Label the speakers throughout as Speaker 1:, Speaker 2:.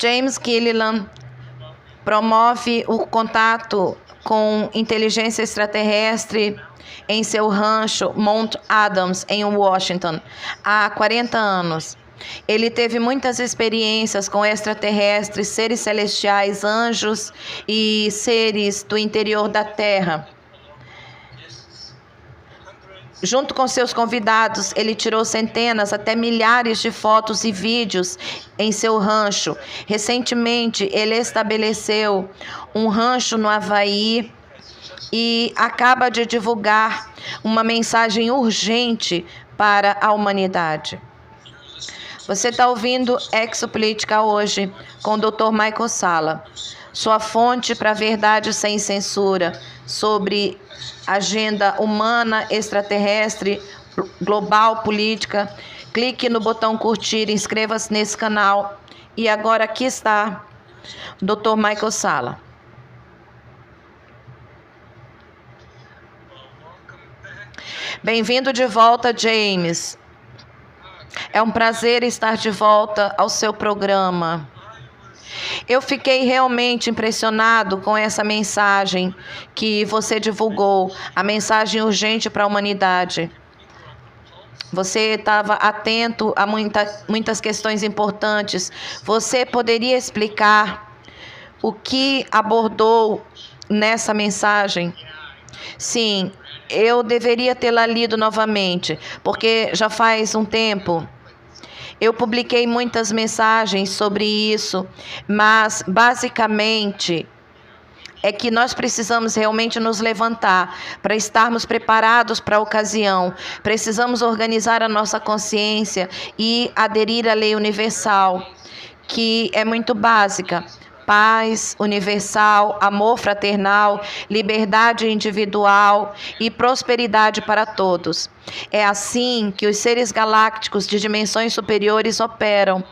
Speaker 1: James Gilliland promove o contato com inteligência extraterrestre em seu rancho Mount Adams, em Washington, há 40 anos. Ele teve muitas experiências com extraterrestres, seres celestiais, anjos e seres do interior da Terra. Junto com seus convidados, ele tirou centenas até milhares de fotos e vídeos em seu rancho. Recentemente, ele estabeleceu um rancho no Havaí e acaba de divulgar uma mensagem urgente para a humanidade. Você está ouvindo Exopolítica hoje com o Dr. Michael Salla, sua fonte para a verdade sem censura sobre agenda humana, extraterrestre, global, política. Clique no botão curtir, inscreva-se nesse canal. E agora aqui está o Dr. Michael Salla. Bem-vindo de volta, James. É um prazer estar de volta ao seu programa. Eu fiquei realmente impressionado com essa mensagem que você divulgou, a mensagem urgente para a humanidade. Você estava atento a muitas questões importantes. Você poderia explicar o que abordou nessa mensagem? Sim, eu deveria tê-la lido novamente, porque já faz um tempo. Eu publiquei muitas mensagens sobre isso, mas basicamente é que nós precisamos realmente nos levantar para estarmos preparados para a ocasião. Precisamos organizar a nossa consciência e aderir à lei universal, que é muito básica. Paz universal, amor fraternal, liberdade individual e prosperidade para todos. É assim que os seres galácticos de dimensões superiores operam,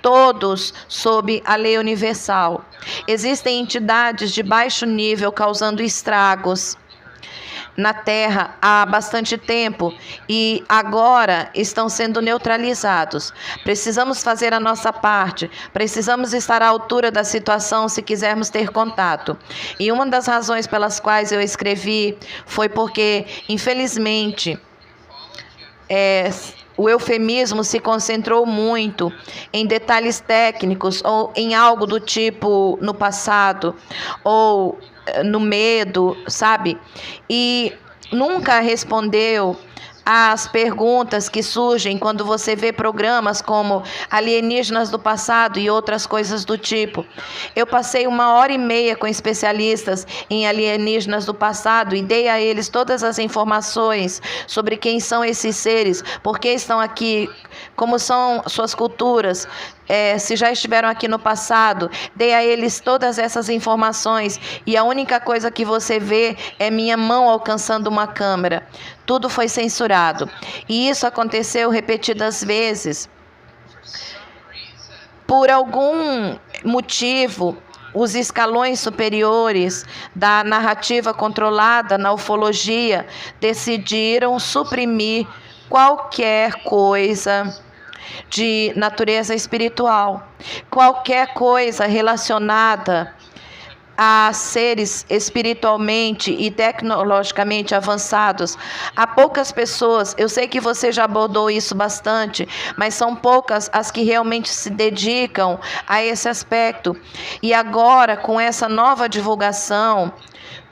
Speaker 1: todos sob a lei universal. Existem entidades de baixo nível causando estragos na Terra há bastante tempo e agora estão sendo neutralizados. Precisamos fazer a nossa parte, precisamos estar à altura da situação se quisermos ter contato. E uma das razões pelas quais eu escrevi foi porque, infelizmente, o eufemismo se concentrou muito em detalhes técnicos ou em algo do tipo no passado ou no medo, sabe? E nunca respondeu às perguntas que surgem quando você vê programas como Alienígenas do Passado e outras coisas do tipo. Eu passei 1h30 com especialistas em alienígenas do passado e dei a eles todas as informações sobre quem são esses seres, por que estão aqui, como são suas culturas, se já estiveram aqui no passado. Dei a eles todas essas informações e a única coisa que você vê é minha mão alcançando uma câmera. Tudo foi censurado. E isso aconteceu repetidas vezes. Por algum motivo, os escalões superiores da narrativa controlada na ufologia decidiram suprimir qualquer coisa de natureza espiritual, qualquer coisa relacionada a seres espiritualmente e tecnologicamente avançados. Há poucas pessoas, eu sei que você já abordou isso bastante, mas são poucas as que realmente se dedicam a esse aspecto. E agora, com essa nova divulgação,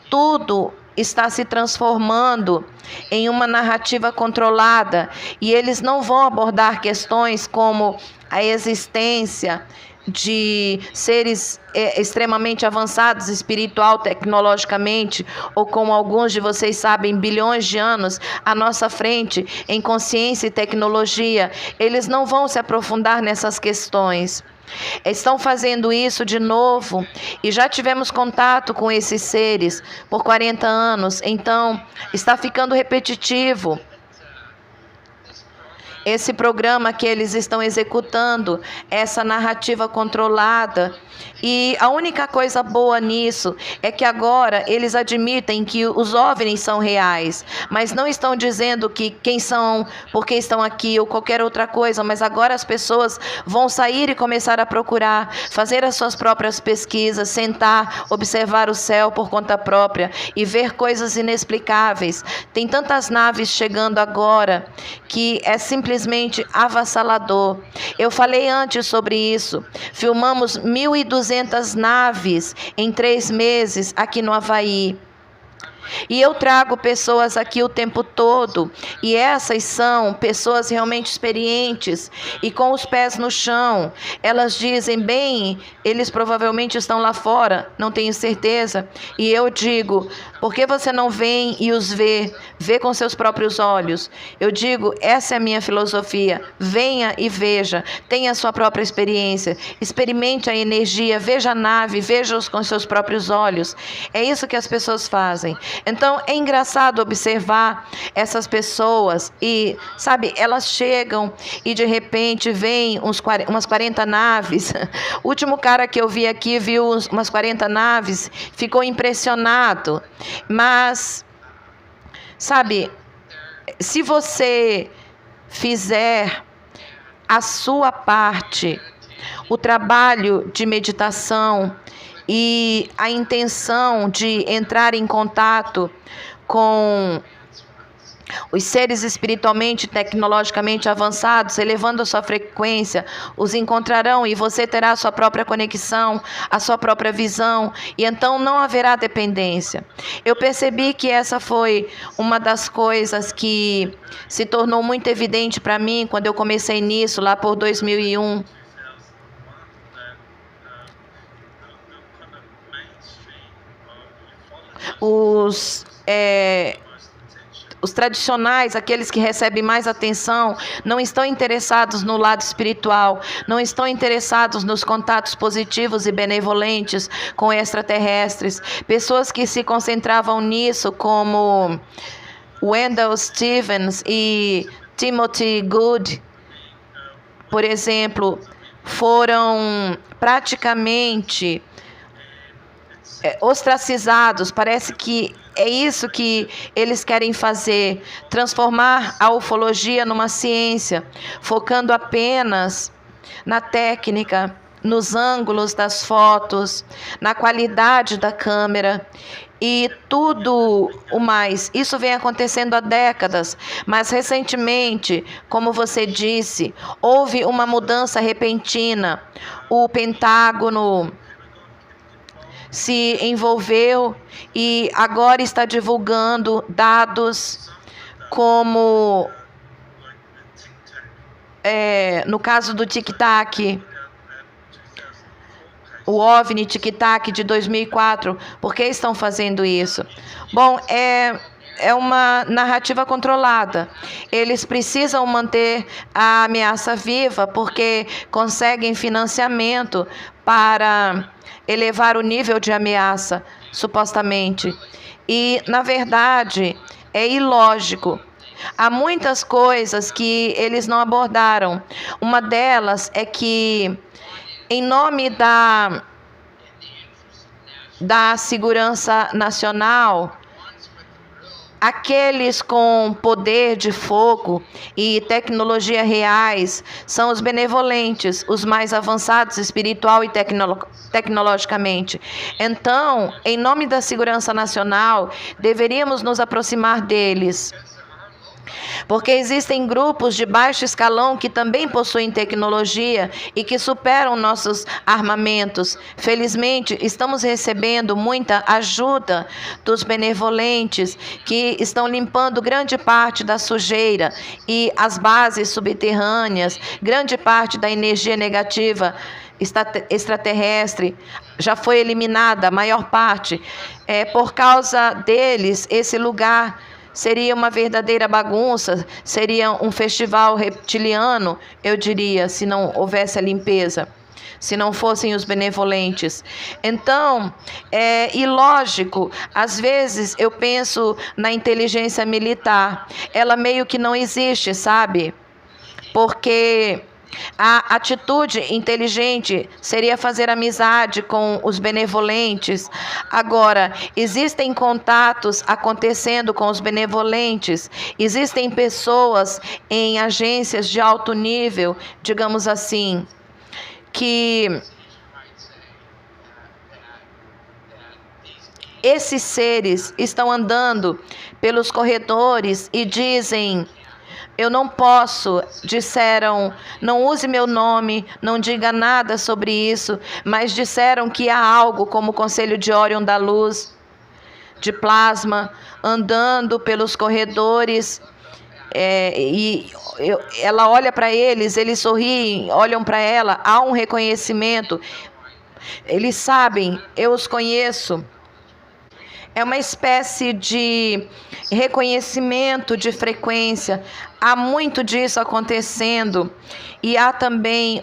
Speaker 1: tudo está se transformando em uma narrativa controlada e eles não vão abordar questões como a existência de seres extremamente avançados espiritual, tecnologicamente, ou como alguns de vocês sabem, bilhões de anos à nossa frente em consciência e tecnologia. Eles não vão se aprofundar nessas questões. Estão fazendo isso de novo e já tivemos contato com esses seres por 40 anos, então está ficando repetitivo. esse programa que eles estão executando, essa narrativa controlada. E a única coisa boa nisso é que agora eles admitem que os OVNIs são reais, mas não estão dizendo que quem são, por que estão aqui ou qualquer outra coisa, mas agora as pessoas vão sair e começar a procurar, fazer as suas próprias pesquisas, sentar, observar o céu por conta própria e ver coisas inexplicáveis. Tem tantas naves chegando agora que é simplesmente avassalador. Eu falei antes sobre isso. Filmamos 1.200 naves em 3 meses aqui no Havaí. E eu trago pessoas aqui o tempo todo, e essas são pessoas realmente experientes e com os pés no chão. Elas dizem, bem, eles provavelmente estão lá fora, não tenho certeza. E eu digo, por que você não vem e os vê com seus próprios olhos? Eu digo, essa é a minha filosofia, venha e veja, tenha a sua própria experiência, experimente a energia, veja a nave, veja-os com seus próprios olhos. É isso que as pessoas fazem. Então, é engraçado observar essas pessoas e, sabe, elas chegam e de repente vem umas 40 naves. O último cara que eu vi aqui viu umas 40 naves, ficou impressionado. Mas, sabe, se você fizer a sua parte, o trabalho de meditação e a intenção de entrar em contato com os seres espiritualmente, tecnologicamente avançados, elevando a sua frequência, os encontrarão e você terá a sua própria conexão, a sua própria visão, e então não haverá dependência. Eu percebi que essa foi uma das coisas que se tornou muito evidente para mim quando eu comecei nisso, lá por 2001. Os tradicionais, aqueles que recebem mais atenção, não estão interessados no lado espiritual, não estão interessados nos contatos positivos e benevolentes com extraterrestres. Pessoas que se concentravam nisso, como Wendell Stevens e Timothy Good, por exemplo, foram praticamente ostracizados. Parece que é isso que eles querem fazer, transformar a ufologia numa ciência, focando apenas na técnica, nos ângulos das fotos, na qualidade da câmera e tudo o mais. Isso vem acontecendo há décadas, mas recentemente, como você disse, houve uma mudança repentina. O Pentágono se envolveu e agora está divulgando dados como, no caso do Tic-Tac, o OVNI Tic-Tac de 2004. Por que estão fazendo isso? Bom, é uma narrativa controlada. Eles precisam manter a ameaça viva porque conseguem financiamento para elevar o nível de ameaça, supostamente. E, na verdade, é ilógico. Há muitas coisas que eles não abordaram. Uma delas é que, em nome da segurança nacional, aqueles com poder de fogo e tecnologia reais são os benevolentes, os mais avançados espiritual e tecnologicamente. Então, em nome da segurança nacional, deveríamos nos aproximar deles. Porque existem grupos de baixo escalão que também possuem tecnologia e que superam nossos armamentos. Felizmente, estamos recebendo muita ajuda dos benevolentes que estão limpando grande parte da sujeira e as bases subterrâneas, grande parte da energia negativa extraterrestre já foi eliminada, a maior parte. Por causa deles, esse lugar seria uma verdadeira bagunça, seria um festival reptiliano, eu diria, se não houvesse a limpeza, se não fossem os benevolentes. Então, é ilógico. Às vezes eu penso na inteligência militar, ela meio que não existe, sabe? porque a atitude inteligente seria fazer amizade com os benevolentes. Agora, existem contatos acontecendo com os benevolentes, existem pessoas em agências de alto nível, digamos assim, que esses seres estão andando pelos corredores e dizem: eu não posso, disseram, não use meu nome, não diga nada sobre isso, mas disseram que há algo como o Conselho de Órion da Luz, de plasma, andando pelos corredores, ela olha para eles sorriem, olham para ela, há um reconhecimento, eles sabem, eu os conheço. É uma espécie de reconhecimento de frequência. Há muito disso acontecendo. E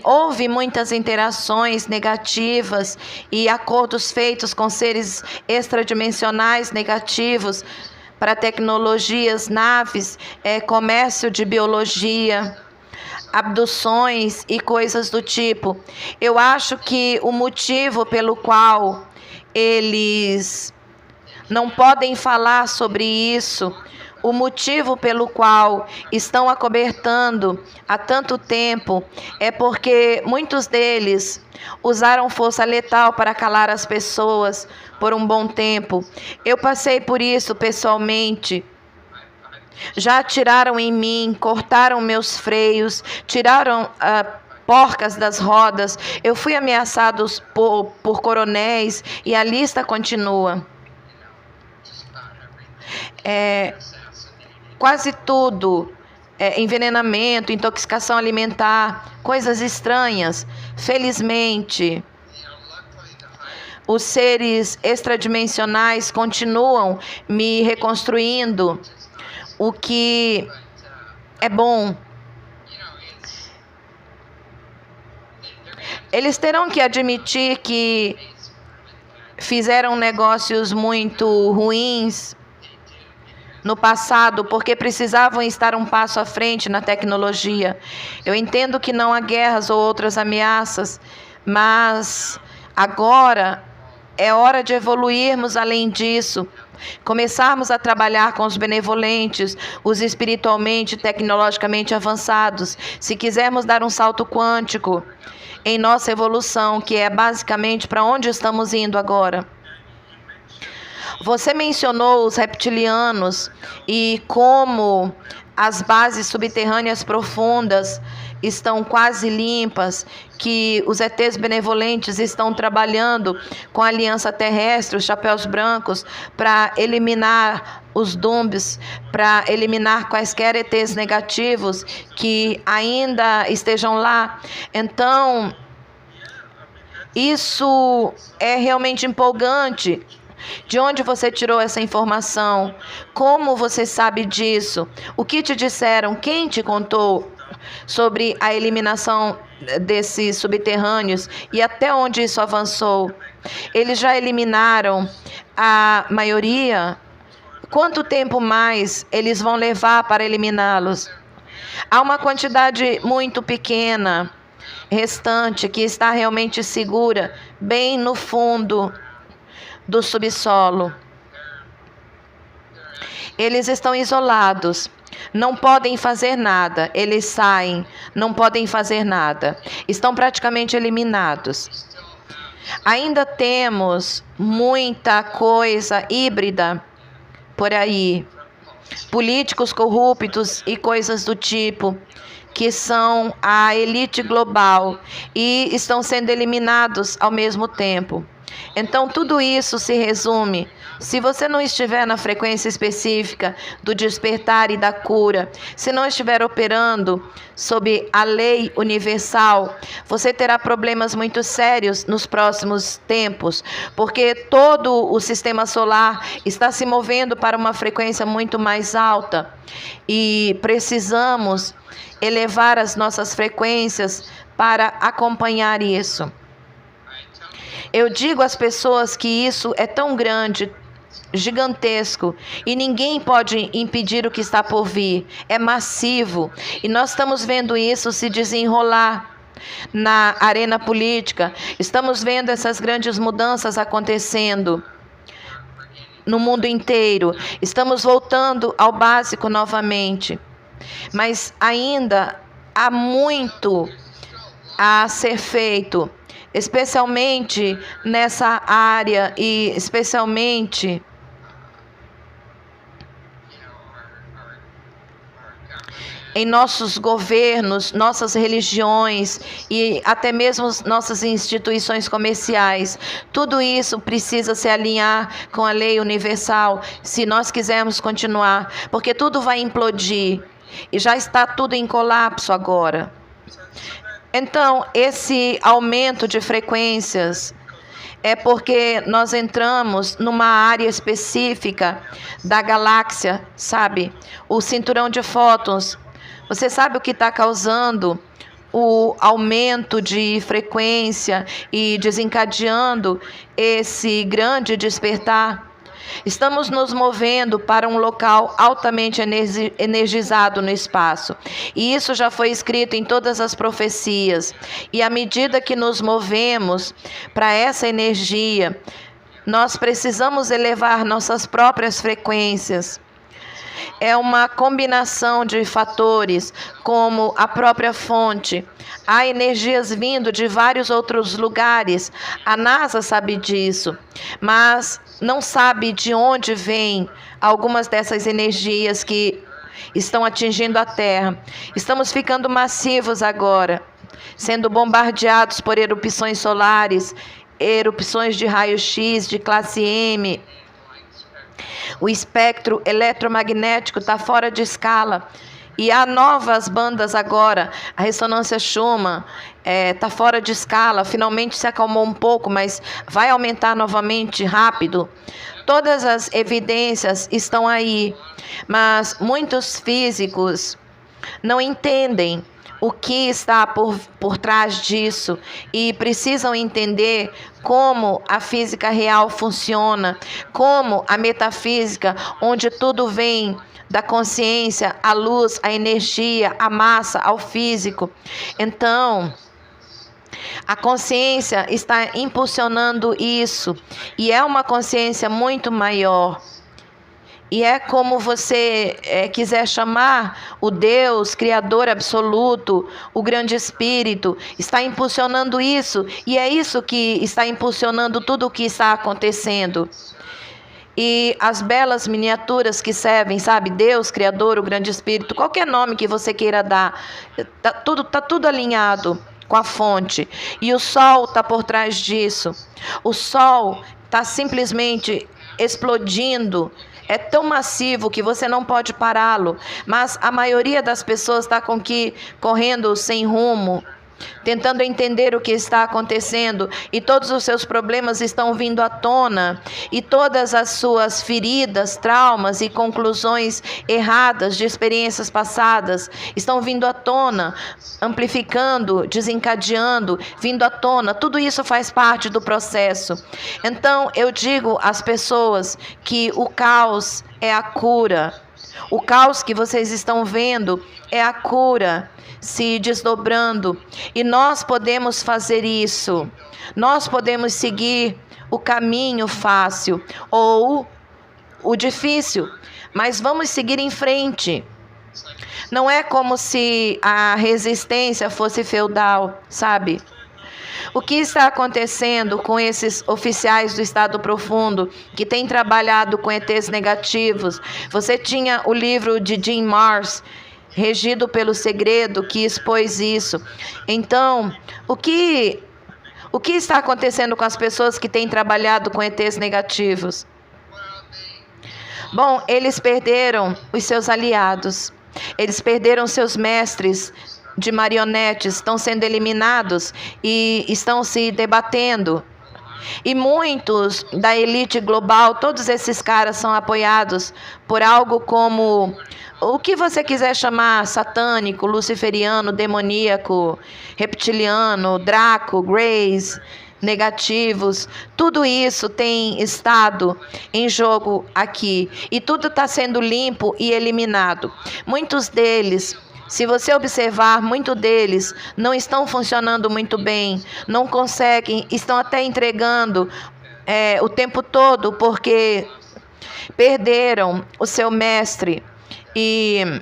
Speaker 1: houve muitas interações negativas e acordos feitos com seres extradimensionais negativos para tecnologias, naves, comércio de biologia, abduções e coisas do tipo. Eu acho que o motivo pelo qual eles não podem falar sobre isso, o motivo pelo qual estão acobertando há tanto tempo é porque muitos deles usaram força letal para calar as pessoas por um bom tempo. Eu passei por isso pessoalmente. Já atiraram em mim, cortaram meus freios, tiraram porcas das rodas. Eu fui ameaçado por coronéis e a lista continua. Quase tudo, envenenamento, intoxicação alimentar, coisas estranhas. Felizmente, os seres extradimensionais continuam me reconstruindo, o que é bom. Eles terão que admitir que fizeram negócios muito ruins no passado, porque precisavam estar um passo à frente na tecnologia. Eu entendo que não há guerras ou outras ameaças, mas agora é hora de evoluirmos além disso, começarmos a trabalhar com os benevolentes, os espiritualmente, tecnologicamente avançados, se quisermos dar um salto quântico em nossa evolução, que é basicamente para onde estamos indo agora. Você mencionou os reptilianos e como as bases subterrâneas profundas estão quase limpas, que os ETs benevolentes estão trabalhando com a Aliança Terrestre, os Chapéus Brancos, para eliminar os Dumbs, para eliminar quaisquer ETs negativos que ainda estejam lá. Então, isso é realmente empolgante. De onde você tirou essa informação? Como você sabe disso? O que te disseram? Quem te contou sobre a eliminação desses subterrâneos e até onde isso avançou? Eles já eliminaram a maioria? Quanto tempo mais eles vão levar para eliminá-los? Há uma quantidade muito pequena restante que está realmente segura, bem no fundo do subsolo. Eles estão isolados, não podem fazer nada, eles saem, não podem fazer nada, estão praticamente eliminados. Ainda temos muita coisa híbrida por aí, políticos corruptos e coisas do tipo, que são a elite global e estão sendo eliminados ao mesmo tempo. Então, tudo isso se resume. Se você não estiver na frequência específica do despertar e da cura, se não estiver operando sob a lei universal, você terá problemas muito sérios nos próximos tempos, porque todo o sistema solar está se movendo para uma frequência muito mais alta e precisamos elevar as nossas frequências para acompanhar isso. Eu digo às pessoas que isso é tão grande, gigantesco e ninguém pode impedir o que está por vir. É massivo e nós estamos vendo isso se desenrolar na arena política. Estamos vendo essas grandes mudanças acontecendo no mundo inteiro. Estamos voltando ao básico novamente. Mas ainda há muito a ser feito, especialmente nessa área e especialmente em nossos governos, nossas religiões e até mesmo nossas instituições comerciais. Tudo isso precisa se alinhar com a lei universal se nós quisermos continuar, porque tudo vai implodir e já está tudo em colapso agora. Então, esse aumento de frequências é porque nós entramos numa área específica da galáxia, sabe? O cinturão de fótons. Você sabe o que está causando o aumento de frequência e desencadeando esse grande despertar? Estamos nos movendo para um local altamente energizado no espaço. E isso já foi escrito em todas as profecias. E à medida que nos movemos para essa energia, nós precisamos elevar nossas próprias frequências. É uma combinação de fatores, como a própria fonte. Há energias vindo de vários outros lugares. A NASA sabe disso, mas não sabe de onde vêm algumas dessas energias que estão atingindo a Terra. Estamos ficando massivos agora, sendo bombardeados por erupções solares, erupções de raio-x, de classe M. O espectro eletromagnético está fora de escala. E há novas bandas agora. A ressonância Schumann está fora de escala. Finalmente se acalmou um pouco, mas vai aumentar novamente rápido. Todas as evidências estão aí. Mas muitos físicos não entendem o que está por trás disso e precisam entender como a física real funciona, como a metafísica, onde tudo vem da consciência, a luz, a energia, a massa, ao físico. Então, a consciência está impulsionando isso e é uma consciência muito maior. E é como você quiser chamar o Deus, Criador absoluto, o grande Espírito, está impulsionando isso. E é isso que está impulsionando tudo o que está acontecendo. E as belas miniaturas que servem, sabe? Deus, Criador, o grande Espírito, qualquer nome que você queira dar, tá tudo alinhado com a fonte. E o Sol está por trás disso. O Sol está simplesmente explodindo. É tão massivo que você não pode pará-lo, mas a maioria das pessoas está correndo sem rumo, tentando entender o que está acontecendo, e todos os seus problemas estão vindo à tona, e todas as suas feridas, traumas e conclusões erradas de experiências passadas estão vindo à tona, amplificando, desencadeando, vindo à tona. Tudo isso faz parte do processo. Então eu digo às pessoas que o caos é a cura. O caos que vocês estão vendo é a cura se desdobrando. E nós podemos fazer isso. Nós podemos seguir o caminho fácil ou o difícil, mas vamos seguir em frente. Não é como se a resistência fosse feudal, sabe? O que está acontecendo com esses oficiais do Estado Profundo que têm trabalhado com ETs negativos? Você tinha o livro de Jim Marrs, Regido pelo Segredo, que expôs isso. Então, o que está acontecendo com as pessoas que têm trabalhado com ETs negativos? Bom, eles perderam os seus aliados. Eles perderam seus mestres de marionetes, estão sendo eliminados e estão se debatendo. E muitos da elite global, todos esses caras são apoiados por algo como o que você quiser chamar, satânico, luciferiano, demoníaco, reptiliano, Draco, Grace, negativos, tudo isso tem estado em jogo aqui. E tudo está sendo limpo e eliminado. Muitos deles, se você observar, muitos deles não estão funcionando muito bem, não conseguem, estão até entregando o tempo todo porque perderam o seu mestre e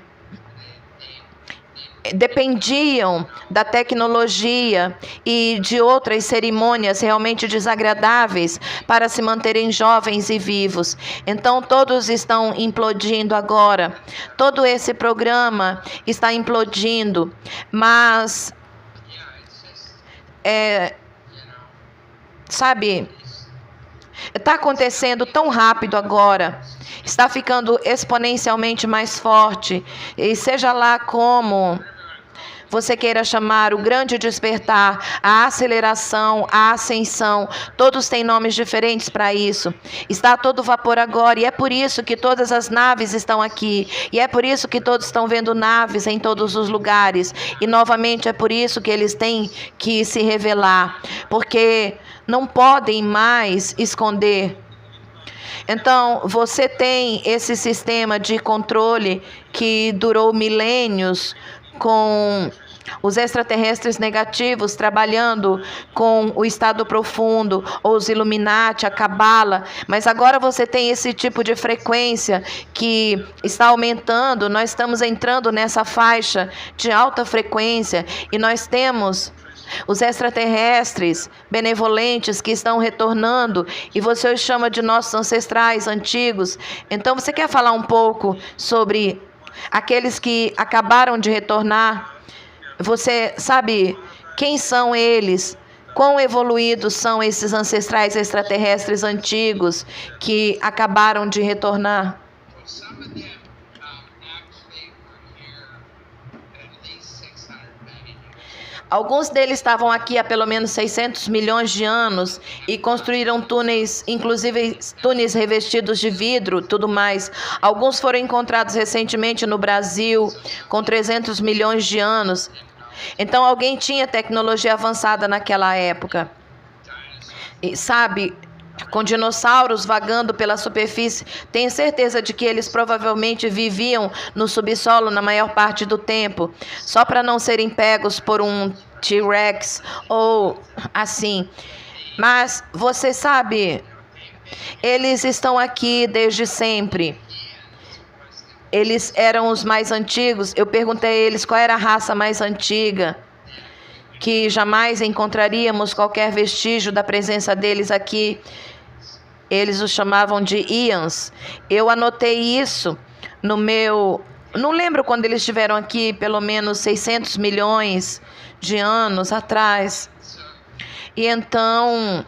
Speaker 1: dependiam da tecnologia e de outras cerimônias realmente desagradáveis para se manterem jovens e vivos. Então todos estão implodindo agora. Todo esse programa está implodindo, mas está acontecendo tão rápido agora, está ficando exponencialmente mais forte, e seja lá como você queira chamar, o grande despertar, a aceleração, a ascensão, todos têm nomes diferentes para isso. Está a todo vapor agora, e é por isso que todas as naves estão aqui, e é por isso que todos estão vendo naves em todos os lugares, e novamente é por isso que eles têm que se revelar, porque não podem mais esconder. Então, você tem esse sistema de controle que durou milênios, com os extraterrestres negativos trabalhando com o estado profundo, ou os Illuminati, a Cabala, mas agora você tem esse tipo de frequência que está aumentando. Nós estamos entrando nessa faixa de alta frequência e nós temos os extraterrestres benevolentes que estão retornando, e você os chama de nossos ancestrais antigos. Então você quer falar um pouco sobre aqueles que acabaram de retornar? Você sabe quem são eles? Quão evoluídos são esses ancestrais extraterrestres antigos que acabaram de retornar? Alguns deles estavam aqui há pelo menos 600 milhões de anos e construíram túneis, inclusive túneis revestidos de vidro, tudo mais. Alguns foram encontrados recentemente no Brasil, com 300 milhões de anos. Então alguém tinha tecnologia avançada naquela época. E sabe, com dinossauros vagando pela superfície, tenho certeza de que eles provavelmente viviam no subsolo na maior parte do tempo, só para não serem pegos por um T-Rex ou assim. Mas você sabe, eles estão aqui desde sempre. Eles eram os mais antigos. Eu perguntei a eles qual era a raça mais antiga, que jamais encontraríamos qualquer vestígio da presença deles aqui. Eles os chamavam de Ians. Eu anotei isso no meu... Não lembro quando eles estiveram aqui, pelo menos 600 milhões de anos atrás. E então,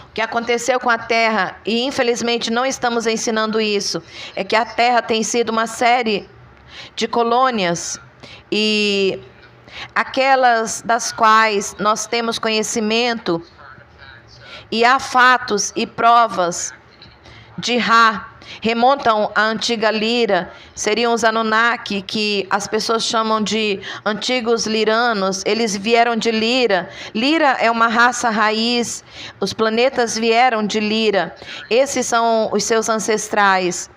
Speaker 1: o que aconteceu com a Terra, e infelizmente não estamos ensinando isso, é que a Terra tem sido uma série de colônias, e aquelas das quais nós temos conhecimento, e há fatos e provas de Ra, remontam à antiga Lira, seriam os Anunnaki, que as pessoas chamam de antigos liranos. Eles vieram de Lira. Lira é uma raça raiz, os planetas vieram de Lira. Esses são os seus ancestrais.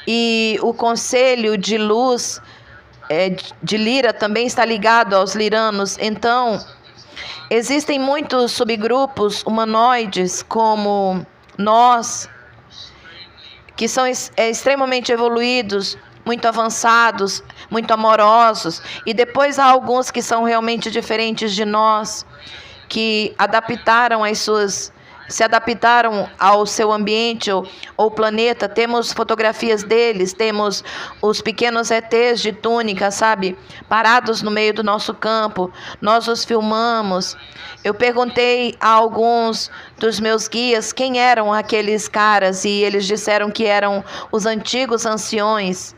Speaker 1: E o conselho de luz de Lira também está ligado aos liranos. Então, existem muitos subgrupos humanoides como nós, que são extremamente evoluídos, muito avançados, muito amorosos. E depois há alguns que são realmente diferentes de nós, que se adaptaram ao seu ambiente ou planeta. Temos fotografias deles, temos os pequenos ETs de túnica, sabe? Parados no meio do nosso campo. Nós os filmamos. Eu perguntei a alguns dos meus guias quem eram aqueles caras, e eles disseram que eram os antigos anciões.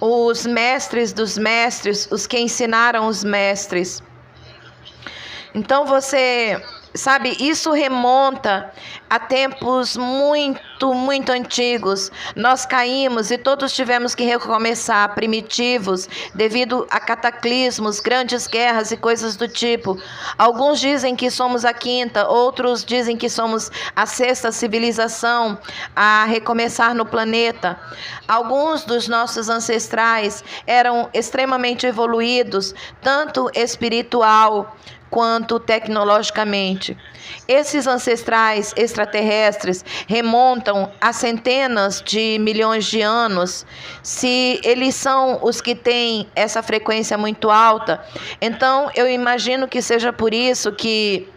Speaker 1: Os mestres dos mestres, os que ensinaram os mestres. Então você Sabe, isso remonta a tempos muito, muito antigos. Nós caímos e todos tivemos que recomeçar, primitivos, devido a cataclismos, grandes guerras e coisas do tipo. Alguns dizem que somos a quinta, outros dizem que somos a sexta civilização a recomeçar no planeta. Alguns dos nossos ancestrais eram extremamente evoluídos, tanto espiritual quanto tecnologicamente. Esses ancestrais extraterrestres remontam a centenas de milhões de anos. Se eles são os que têm essa frequência muito alta, então eu imagino que seja por isso que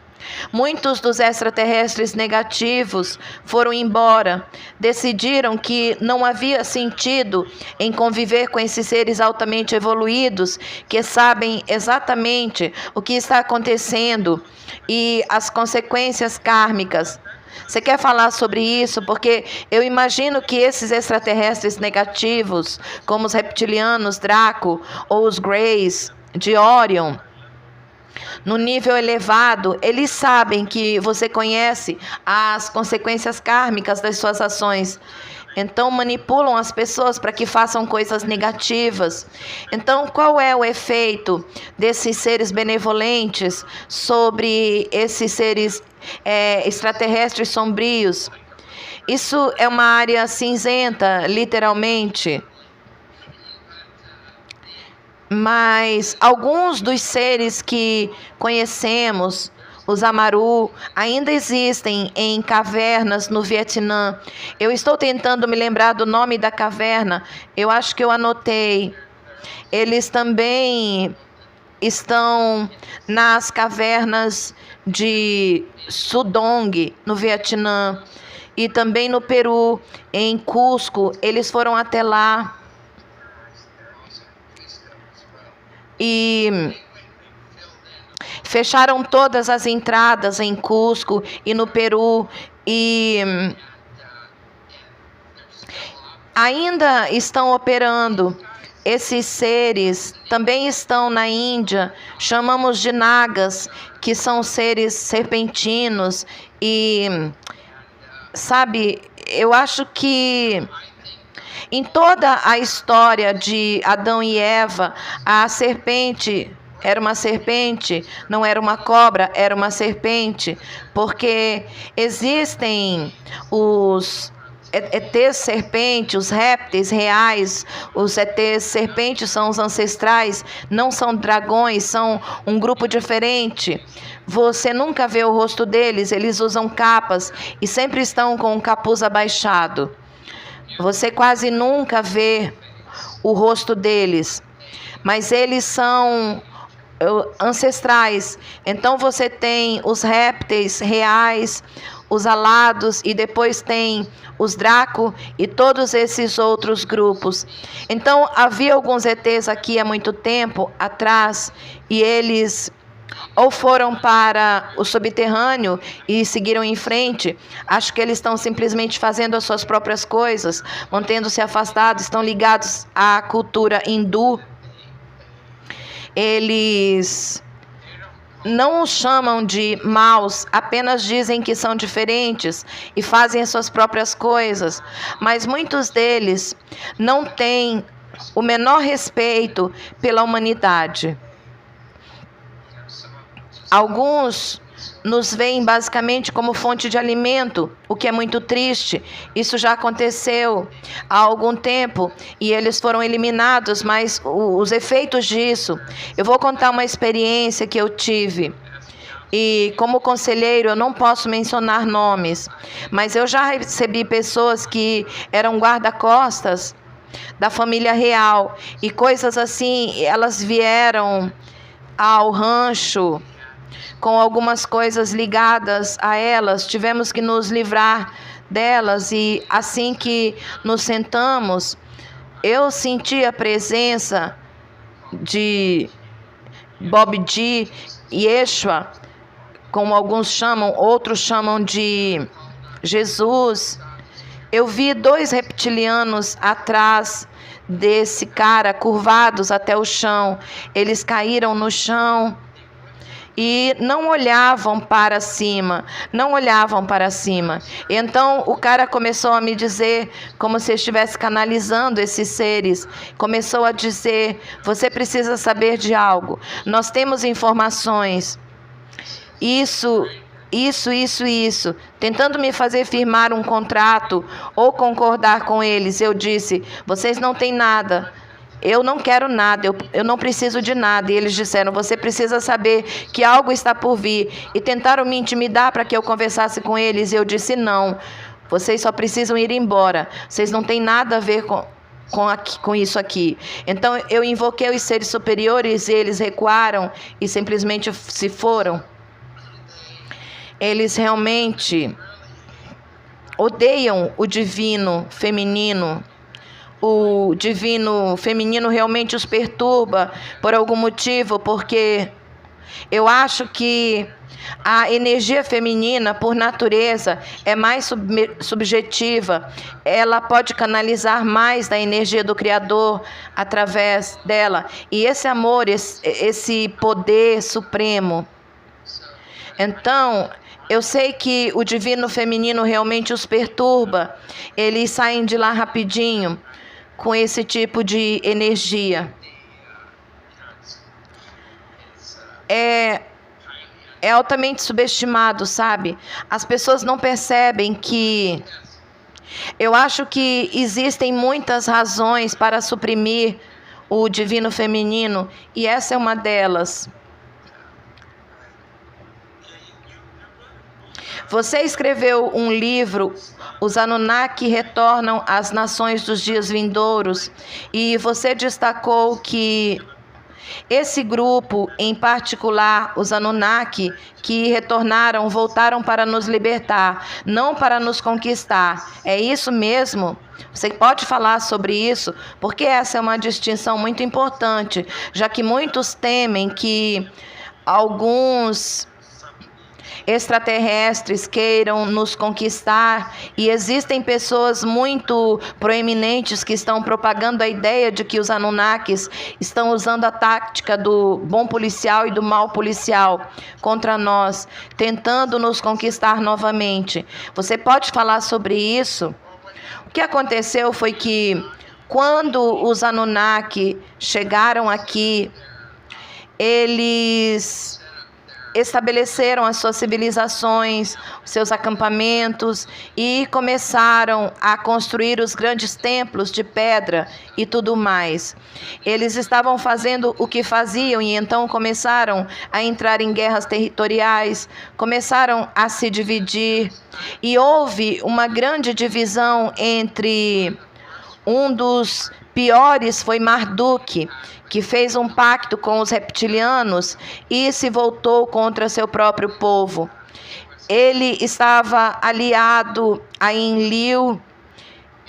Speaker 1: muitos dos extraterrestres negativos foram embora, decidiram que não havia sentido em conviver com esses seres altamente evoluídos, que sabem exatamente o que está acontecendo e as consequências kármicas. Você quer falar sobre isso? Porque eu imagino que esses extraterrestres negativos, como os reptilianos, Draco, ou os Greys de Orion, no nível elevado, eles sabem que você conhece as consequências kármicas das suas ações. Então manipulam as pessoas para que façam coisas negativas. Então, qual é o efeito desses seres benevolentes sobre esses seres extraterrestres sombrios? Isso é uma área cinzenta, literalmente. Mas alguns dos seres que conhecemos, os Amaru, ainda existem em cavernas no Vietnã. Eu estou tentando me lembrar do nome da caverna. Eu acho que eu anotei. Eles também estão nas cavernas de Sudong, no Vietnã. E também no Peru, em Cusco. Eles foram até lá. E fecharam todas as entradas em Cusco e no Peru, e ainda estão operando. Esses seres também estão na Índia, chamamos de nagas, que são seres serpentinos. E, sabe, eu acho que em toda a história de Adão e Eva, a serpente era uma serpente, não era uma cobra, era uma serpente, porque existem os ETs serpente, os répteis reais. Os ETs serpentes são os ancestrais, não são dragões, são um grupo diferente. Você nunca vê o rosto deles, eles usam capas e sempre estão com o capuz abaixado. Você quase nunca vê o rosto deles, mas eles são ancestrais. Então você tem os répteis reais, os alados, e depois tem os Draco e todos esses outros grupos. Então havia alguns ETs aqui há muito tempo atrás, e eles ou foram para o subterrâneo e seguiram em frente. Acho que eles estão simplesmente fazendo as suas próprias coisas, mantendo-se afastados, estão ligados à cultura hindu. Eles não os chamam de maus, apenas dizem que são diferentes e fazem as suas próprias coisas. Mas muitos deles não têm o menor respeito pela humanidade. Alguns nos veem basicamente como fonte de alimento, o que é muito triste. Isso já aconteceu há algum tempo e eles foram eliminados, mas os efeitos disso... Eu vou contar uma experiência que eu tive. E como conselheiro eu não posso mencionar nomes, mas eu já recebi pessoas que eram guarda-costas da família real e coisas assim. Elas vieram ao rancho com algumas coisas ligadas a elas, tivemos que nos livrar delas, e assim que nos sentamos, eu senti a presença de Bob D, Yeshua, como alguns chamam, outros chamam de Jesus. Eu vi 2 reptilianos atrás desse cara, curvados até o chão. Eles caíram no chão. e não olhavam para cima, não olhavam para cima. Então o cara começou a me dizer, como se estivesse canalizando esses seres, começou a dizer: você precisa saber de algo, nós temos informações, isso, tentando me fazer firmar um contrato ou concordar com eles. Eu disse: vocês não têm nada. Eu não quero nada, eu não preciso de nada. E eles disseram: você precisa saber que algo está por vir. E tentaram me intimidar para que eu conversasse com eles. E eu disse: não, vocês só precisam ir embora. Vocês não têm nada a ver com isso aqui. Então eu invoquei os seres superiores e eles recuaram e simplesmente se foram. Eles realmente odeiam o divino feminino. O divino feminino realmente os perturba por algum motivo, porque eu acho que a energia feminina, por natureza, é mais subjetiva. Ela pode canalizar mais da energia do Criador através dela. E esse amor, esse poder supremo. Então, eu sei que o divino feminino realmente os perturba. Eles saem de lá rapidinho com esse tipo de energia. É altamente subestimado, sabe? As pessoas não percebem que... Eu acho que existem muitas razões para suprimir o divino feminino, e essa é uma delas. Você escreveu um livro, Os Anunnaki Retornam às Nações dos Dias Vindouros, e você destacou que esse grupo, em particular, os Anunnaki, que retornaram, voltaram para nos libertar, não para nos conquistar. É isso mesmo? Você pode falar sobre isso? Porque essa é uma distinção muito importante, já que muitos temem que alguns extraterrestres queiram nos conquistar, e existem pessoas muito proeminentes que estão propagando a ideia de que os Anunnakis estão usando a tática do bom policial e do mal policial contra nós, tentando nos conquistar novamente. Você pode falar sobre isso? O que aconteceu foi que quando os Anunnaki chegaram aqui, eles estabeleceram as suas civilizações, seus acampamentos, e começaram a construir os grandes templos de pedra e tudo mais. Eles estavam fazendo o que faziam e então começaram a entrar em guerras territoriais, começaram a se dividir, e houve uma grande divisão entre... Um dos piores foi Marduk, que fez um pacto com os reptilianos e se voltou contra seu próprio povo. Ele estava aliado a Enlil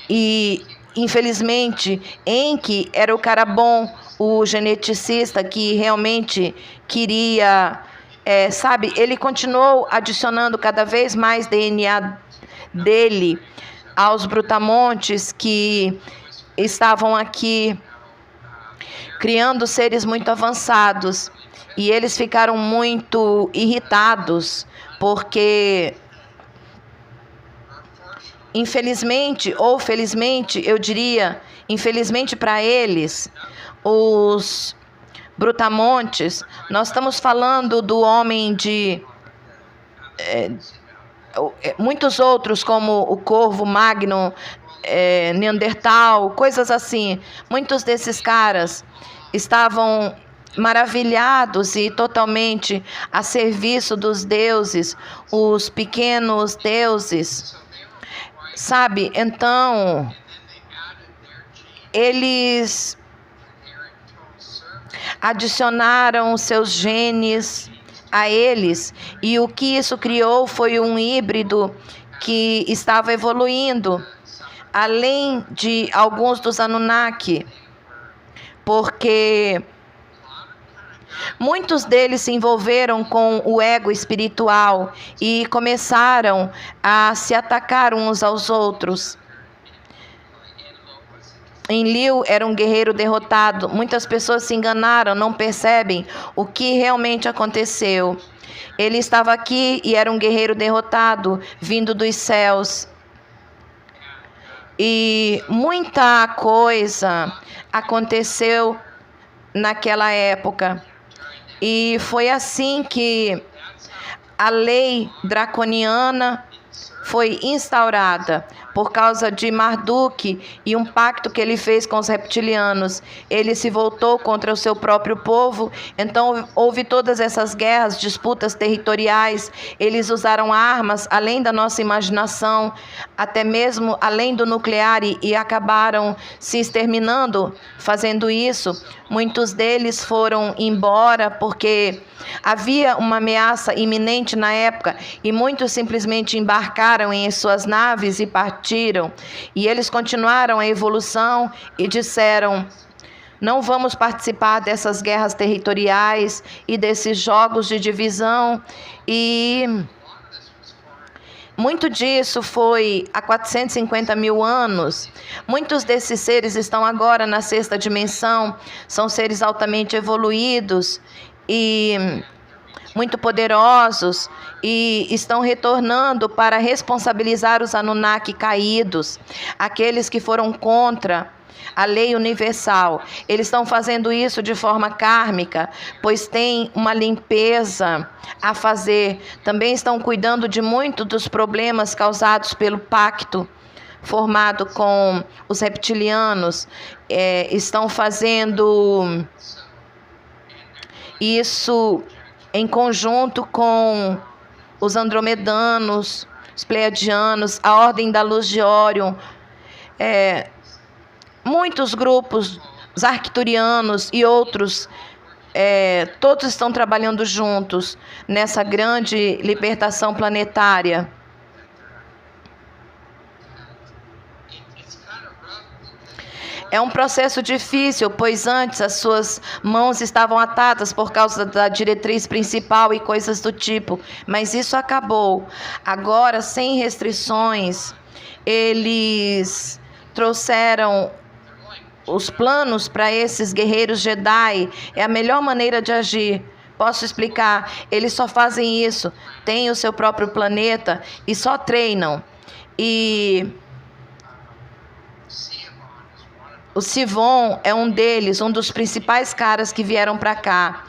Speaker 1: e, infelizmente, Enki era o cara bom, o geneticista que realmente queria, ele continuou adicionando cada vez mais DNA dele aos brutamontes que estavam aqui, criando seres muito avançados, e eles ficaram muito irritados, porque, infelizmente, ou felizmente, eu diria, infelizmente para eles, os brutamontes, nós estamos falando do homem de... muitos outros, como o corvo magno, Neandertal, coisas assim. Muitos desses caras estavam maravilhados e totalmente a serviço dos deuses, os pequenos deuses, sabe? Então, eles adicionaram seus genes a eles, e o que isso criou foi um híbrido que estava evoluindo, além de alguns dos Anunnaki, porque muitos deles se envolveram com o ego espiritual e começaram a se atacar uns aos outros. Enlil era um guerreiro derrotado. Muitas pessoas se enganaram, não percebem o que realmente aconteceu. Ele estava aqui e era um guerreiro derrotado, vindo dos céus. E muita coisa aconteceu naquela época. E foi assim que a lei draconiana foi instaurada por causa de Marduk e um pacto que ele fez com os reptilianos. Ele se voltou contra o seu próprio povo, então houve todas essas guerras, disputas territoriais. Eles usaram armas além da nossa imaginação, até mesmo além do nuclear, e acabaram se exterminando fazendo isso. Muitos deles foram embora porque havia uma ameaça iminente na época e muitos simplesmente embarcaram em suas naves e partiram. E eles continuaram a evolução e disseram: não vamos participar dessas guerras territoriais e desses jogos de divisão. E muito disso foi há 450 mil anos. Muitos desses seres estão agora na sexta dimensão, são seres altamente evoluídos e muito poderosos, e estão retornando para responsabilizar os Anunnaki caídos, aqueles que foram contra a lei universal. Eles estão fazendo isso de forma kármica, pois tem uma limpeza a fazer. Também estão cuidando de muito dos problemas causados pelo pacto formado com os reptilianos. Estão fazendo isso em conjunto com os andromedanos, os pleiadianos, a Ordem da Luz de Órion, muitos grupos, os arcturianos e outros, todos estão trabalhando juntos nessa grande libertação planetária. É um processo difícil, pois antes as suas mãos estavam atadas por causa da diretriz principal e coisas do tipo. Mas isso acabou. Agora, sem restrições, eles trouxeram os planos para esses guerreiros Jedi. É a melhor maneira de agir. Posso explicar? Eles só fazem isso. Têm o seu próprio planeta e só treinam. E o Sivon é um deles, um dos principais caras que vieram para cá.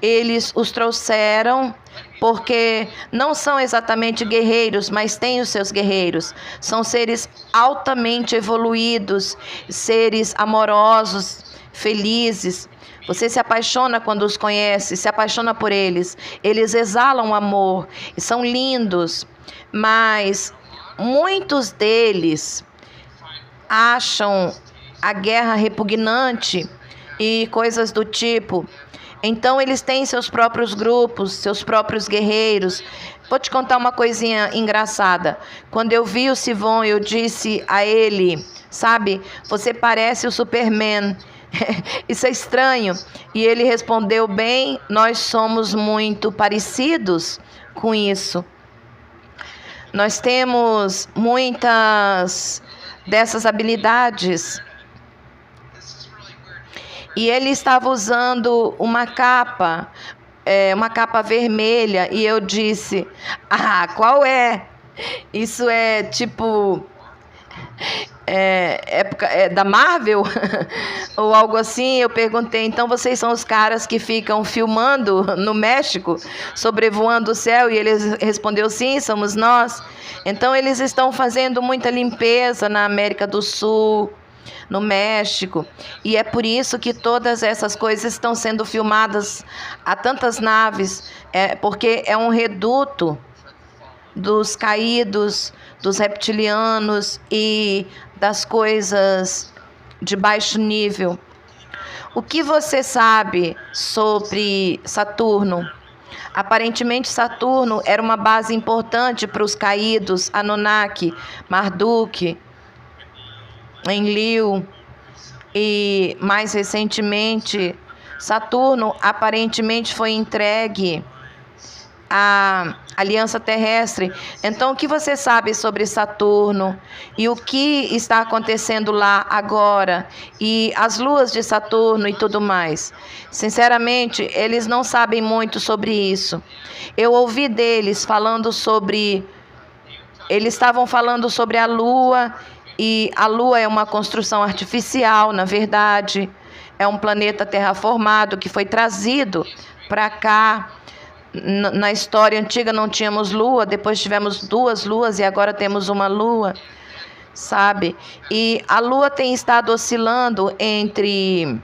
Speaker 1: Eles os trouxeram porque não são exatamente guerreiros, mas têm os seus guerreiros. São seres altamente evoluídos, seres amorosos, felizes. Você se apaixona quando os conhece, se apaixona por eles. Eles exalam amor e são lindos, mas muitos deles acham a guerra repugnante e coisas do tipo. Então eles têm seus próprios grupos, seus próprios guerreiros. Vou te contar uma coisinha engraçada. Quando eu vi o Sivon, eu disse a ele, sabe, você parece o Superman. Isso é estranho. E ele respondeu, bem, nós somos muito parecidos com isso. Nós temos muitas dessas habilidades. E ele estava usando uma capa vermelha, e eu disse, qual é? Isso é tipo época da Marvel? Ou algo assim. Eu perguntei, então vocês são os caras que ficam filmando no México, sobrevoando o céu? E ele respondeu, sim, somos nós. Então eles estão fazendo muita limpeza na América do Sul, no México, e é por isso que todas essas coisas estão sendo filmadas a tantas naves, porque é um reduto dos caídos, dos reptilianos e das coisas de baixo nível. O que você sabe sobre Saturno? Aparentemente Saturno era uma base importante para os caídos, Anunnaki, Marduk, Enlil, e mais recentemente Saturno aparentemente foi entregue a aliança terrestre. Então, o que você sabe sobre Saturno e o que está acontecendo lá agora e as luas de Saturno e tudo mais? Sinceramente, eles não sabem muito sobre isso. Eu ouvi deles falando sobre... Eles estavam falando sobre a Lua, e a Lua é uma construção artificial, na verdade. É um planeta terraformado que foi trazido para cá. Na história antiga não tínhamos Lua, depois tivemos 2 luas e agora temos uma Lua, sabe? E a Lua tem estado oscilando entre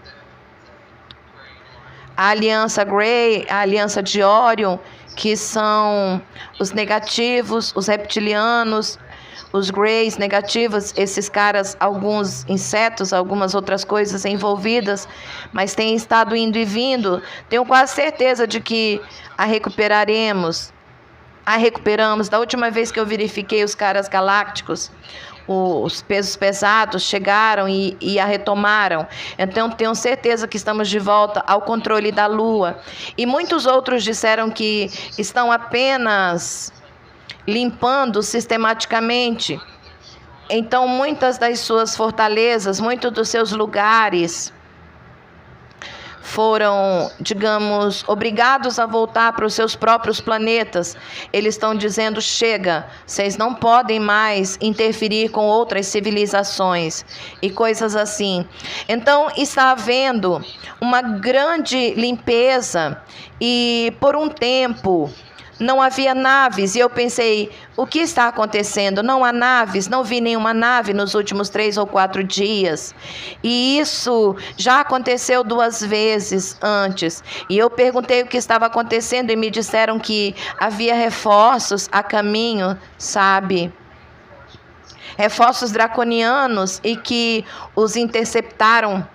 Speaker 1: a Aliança Grey, a Aliança de Órion, que são os negativos, os reptilianos, os Greys negativos, esses caras, alguns insetos, algumas outras coisas envolvidas, mas tem estado indo e vindo. Tenho quase certeza de que a recuperamos. Da última vez que eu verifiquei os caras galácticos, os pesos pesados chegaram e a retomaram. Então, tenho certeza que estamos de volta ao controle da Lua. E muitos outros disseram que estão apenas limpando sistematicamente. Então, muitas das suas fortalezas, muitos dos seus lugares foram, digamos, obrigados a voltar para os seus próprios planetas. Eles estão dizendo: chega, vocês não podem mais interferir com outras civilizações e coisas assim. Então, está havendo uma grande limpeza e, por um tempo, não havia naves, e eu pensei: o que está acontecendo? Não há naves, não vi nenhuma nave nos últimos 3 ou 4 dias. E isso já aconteceu 2 vezes antes. E eu perguntei o que estava acontecendo e me disseram que havia reforços a caminho, sabe? Reforços draconianos, e que os interceptaram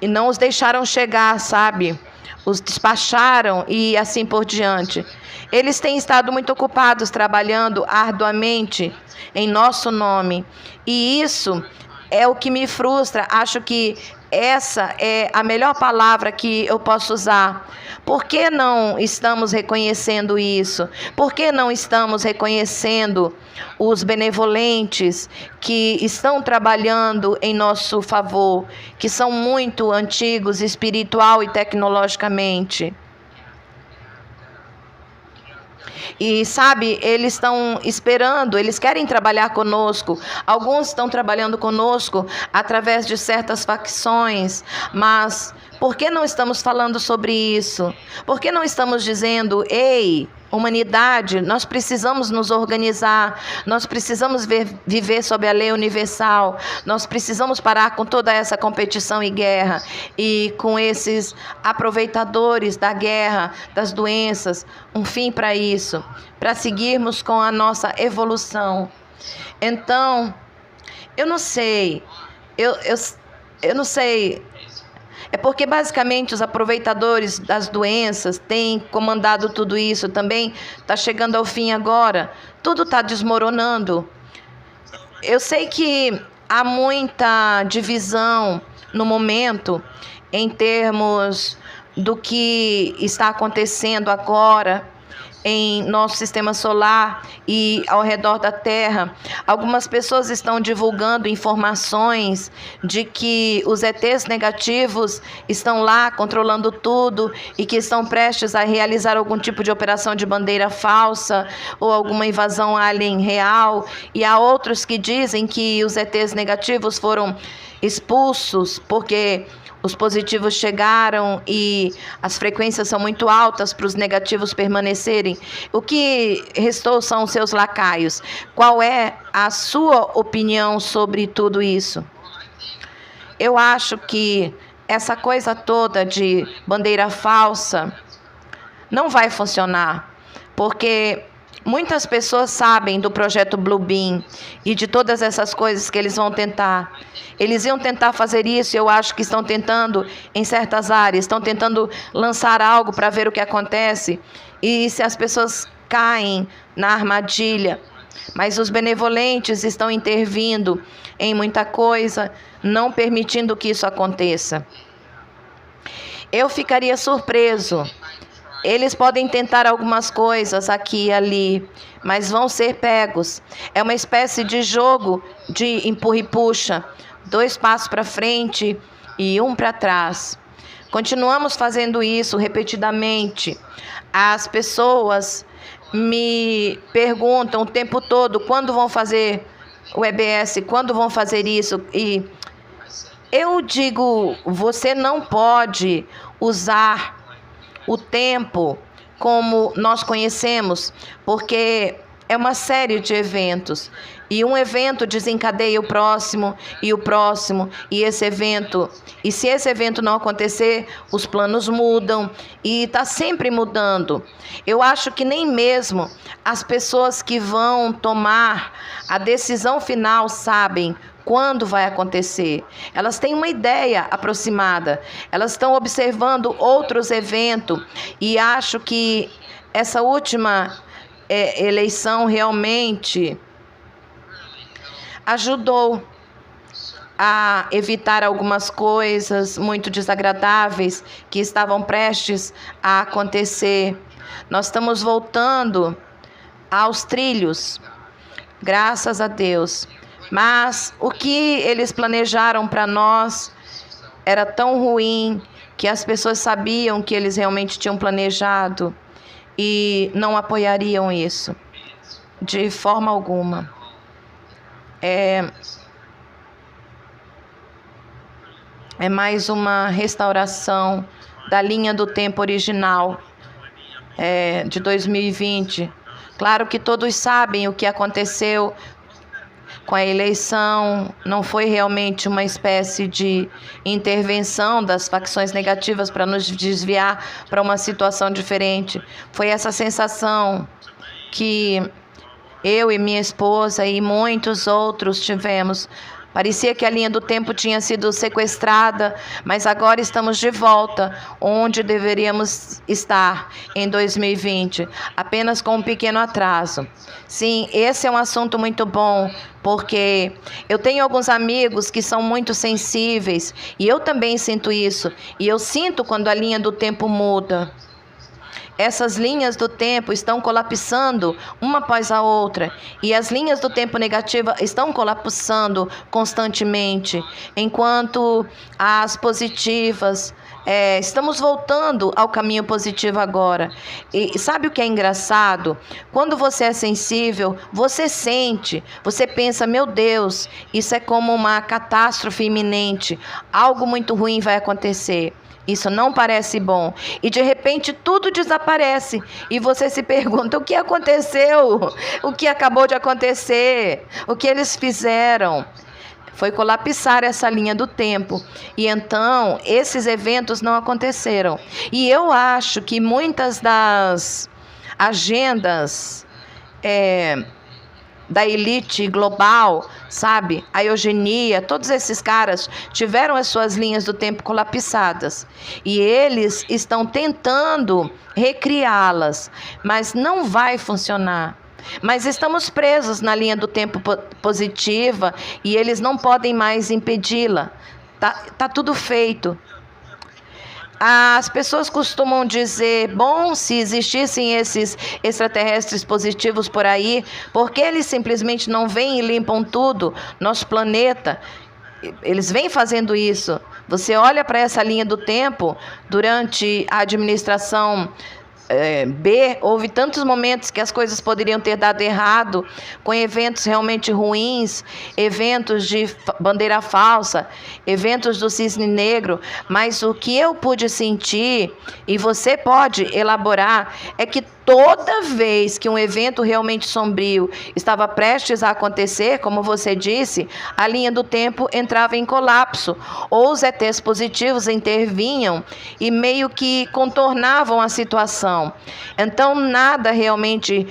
Speaker 1: e não os deixaram chegar, sabe? Os despacharam e assim por diante. Eles têm estado muito ocupados, trabalhando arduamente em nosso nome. E isso é o que me frustra. Acho que essa é a melhor palavra que eu posso usar. Por que não estamos reconhecendo isso? Por que não estamos reconhecendo os benevolentes que estão trabalhando em nosso favor, que são muito antigos, espiritual e tecnologicamente? E sabe, eles estão esperando, eles querem trabalhar conosco. Alguns estão trabalhando conosco através de certas facções, mas por que não estamos falando sobre isso? Por que não estamos dizendo: ei, humanidade, nós precisamos nos organizar, nós precisamos viver sob a lei universal, nós precisamos parar com toda essa competição e guerra, e com esses aproveitadores da guerra, das doenças, um fim para isso, para seguirmos com a nossa evolução. Então, eu não sei, eu não sei. É porque basicamente os aproveitadores das doenças têm comandado tudo isso. Também está chegando ao fim agora. Tudo está desmoronando. Eu sei que há muita divisão no momento em termos do que está acontecendo agora em nosso sistema solar e ao redor da Terra. Algumas pessoas estão divulgando informações de que os ETs negativos estão lá controlando tudo e que estão prestes a realizar algum tipo de operação de bandeira falsa ou alguma invasão alien real. E há outros que dizem que os ETs negativos foram expulsos porque os positivos chegaram e as frequências são muito altas para os negativos permanecerem. O que restou são os seus lacaios. Qual é a sua opinião sobre tudo isso? Eu acho que essa coisa toda de bandeira falsa não vai funcionar, porque muitas pessoas sabem do projeto Blue Beam e de todas essas coisas que eles vão tentar. Eles iam tentar fazer isso, eu acho que estão tentando em certas áreas, estão tentando lançar algo para ver o que acontece e se as pessoas caem na armadilha. Mas os benevolentes estão intervindo em muita coisa, não permitindo que isso aconteça. Eu ficaria surpreso Eles podem tentar algumas coisas aqui e ali, mas vão ser pegos. É uma espécie de jogo de empurra e puxa. 2 passos para frente e 1 para trás. Continuamos fazendo isso repetidamente. As pessoas me perguntam o tempo todo quando vão fazer o EBS, quando vão fazer isso. E eu digo, você não pode usar o tempo como nós conhecemos, porque é uma série de eventos. E um evento desencadeia o próximo, e esse evento. E se esse evento não acontecer, os planos mudam, e está sempre mudando. Eu acho que nem mesmo as pessoas que vão tomar a decisão final sabem quando vai acontecer. Elas têm uma ideia aproximada, elas estão observando outros eventos, e acho que essa última eleição realmente ajudou a evitar algumas coisas muito desagradáveis que estavam prestes a acontecer. Nós estamos voltando aos trilhos, graças a Deus. Mas o que eles planejaram para nós era tão ruim que as pessoas sabiam que eles realmente tinham planejado e não apoiariam isso de forma alguma. É mais uma restauração da linha do tempo original de 2020. Claro que todos sabem o que aconteceu com a eleição. Não foi realmente uma espécie de intervenção das facções negativas para nos desviar para uma situação diferente. Foi essa sensação que eu e minha esposa e muitos outros tivemos. Parecia que a linha do tempo tinha sido sequestrada, mas agora estamos de volta onde deveríamos estar em 2020, apenas com um pequeno atraso. Sim, esse é um assunto muito bom, porque eu tenho alguns amigos que são muito sensíveis, e eu também sinto isso, e eu sinto quando a linha do tempo muda. Essas linhas do tempo estão colapsando uma após a outra, e as linhas do tempo negativa estão colapsando constantemente, enquanto as positivas, estamos voltando ao caminho positivo agora. E sabe o que é engraçado? Quando você é sensível, você sente, você pensa, meu Deus, isso é como uma catástrofe iminente, algo muito ruim vai acontecer. Isso não parece bom. E de repente tudo desaparece. E você se pergunta, o que aconteceu? O que acabou de acontecer? O que eles fizeram? Foi colapsar essa linha do tempo. E então, esses eventos não aconteceram. E eu acho que muitas das agendas da elite global, sabe? A eugenia, todos esses caras tiveram as suas linhas do tempo colapsadas. E eles estão tentando recriá-las, mas não vai funcionar. Mas estamos presos na linha do tempo positiva e eles não podem mais impedi-la. Tá tudo feito. As pessoas costumam dizer, bom, se existissem esses extraterrestres positivos por aí, por que eles simplesmente não vêm e limpam tudo, nosso planeta? Eles vêm fazendo isso. Você olha para essa linha do tempo, durante a administração houve tantos momentos que as coisas poderiam ter dado errado, com eventos realmente ruins, eventos de bandeira falsa, eventos do cisne negro, mas o que eu pude sentir, e você pode elaborar, é que toda vez que um evento realmente sombrio estava prestes a acontecer, como você disse, a linha do tempo entrava em colapso, ou os ETs positivos intervinham e meio que contornavam a situação. Então, nada realmente